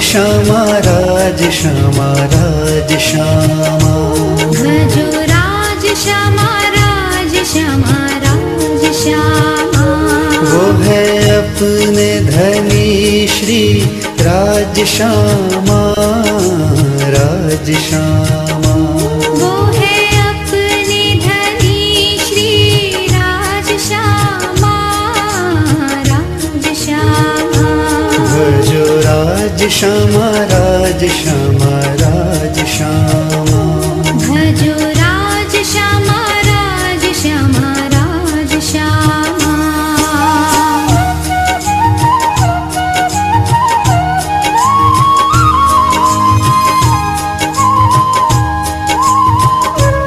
श्यामा राज श्यामा राज श्यामा। भजो राज श्यामा राज श्यामा राज श्यामा। वो है अपने धनी श्री राज श्यामा राज श्यामा।